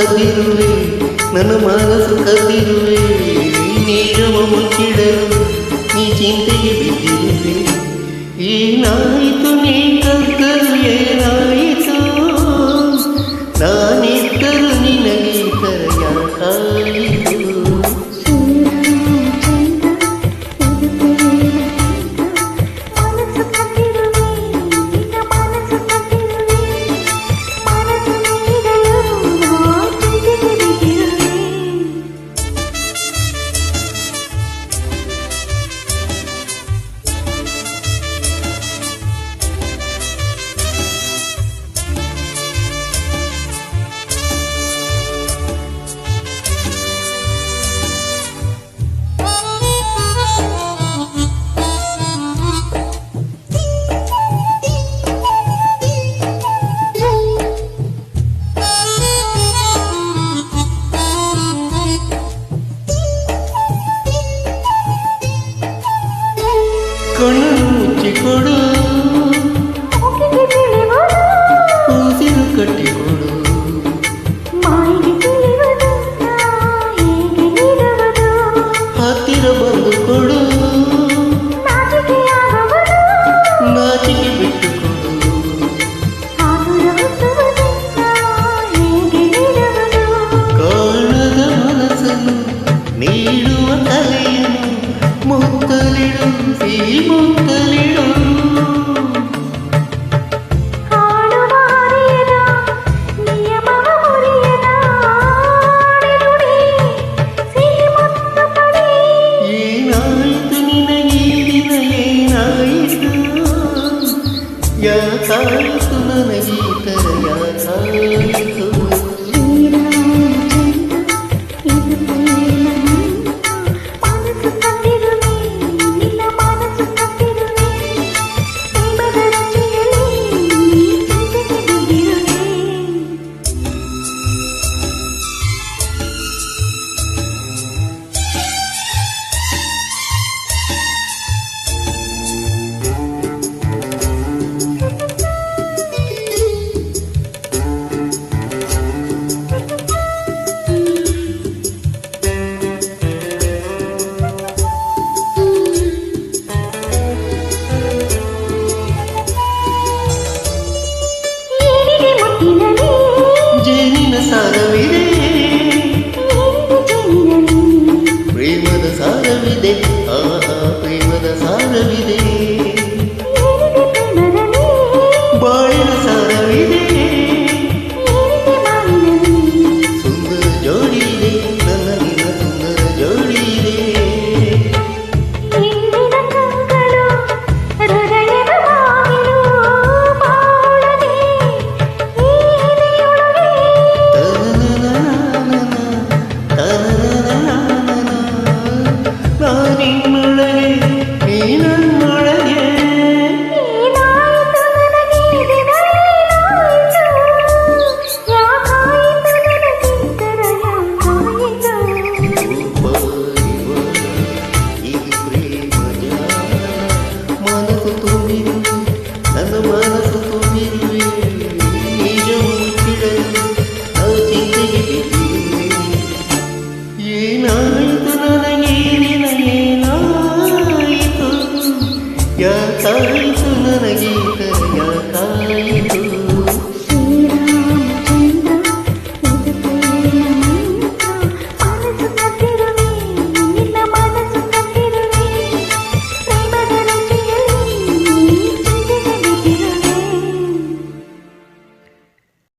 ಕದ್ದಿರುವೆ ನನ್ನ ಮನಸ್ಸು ಕದ್ದಿರುವೆ ನೀರವ ಮುಚ್ಚಿಡಲು ನೀ ಚಿಂತೆಗೆ ಬಿದ್ದಿರುವೆ ಏನಾಯಿತು ನೀ ಕದ್ದಲು ಏನಾಯಿತು ನಾನಿದ್ದರು ನಿನಗೆ ಕರೆಯಾಕಾಯಿತು ಕಣ್ಣು ಮುಚ್ಚಿಕೊಡು ಉಸಿರು ಕಟ್ಟಿಕೊಡು ಹತ್ತಿರ ಬಂದು ಕೊಡು ನಾಚಿಕೆ ಬಿಟ್ಟುಕೊಡು ಕಾಣದ ಮನಸ್ಸನ್ನು ನೀಡುವ ಕಲೆಯನ್ನು ಮುತ್ತಲಿಡು ಮುತ್ತಲಿಡು ಏನಾಯಿತು ನಿನಗೆ ದಿನ ಏನಾಯಿತು ಯಾಕಾಯಿತು ನನಗೆ ತರ ಯಾಕಾಯಿತು ಜೇನಿನ ಸಾರವಿದೆ ಪ್ರೇಮದ ಸಾರವಿದೆ ಆಹಾ ಪ್ರೇಮದ ಸಾರವಿದೆ ಬಾಳಿನ ಸಾರವಿದೆ ಸುಂದರ ಜೋಡಿ ಇದೆ ನನ್ನ ನಿನ್ನ ಸುಂದರ ಜೋಡಿ ಇದೆ ನನ್ನ ಮನಸ್ಸು ತುಂಬಿರುವೆ ನಿಜ ಮುಚ್ಚಿಡಲು ನಾವು ಚಿಂತೆಗೆ ಬಿದ್ದಿರುವೆ ಏನಾಯಿತು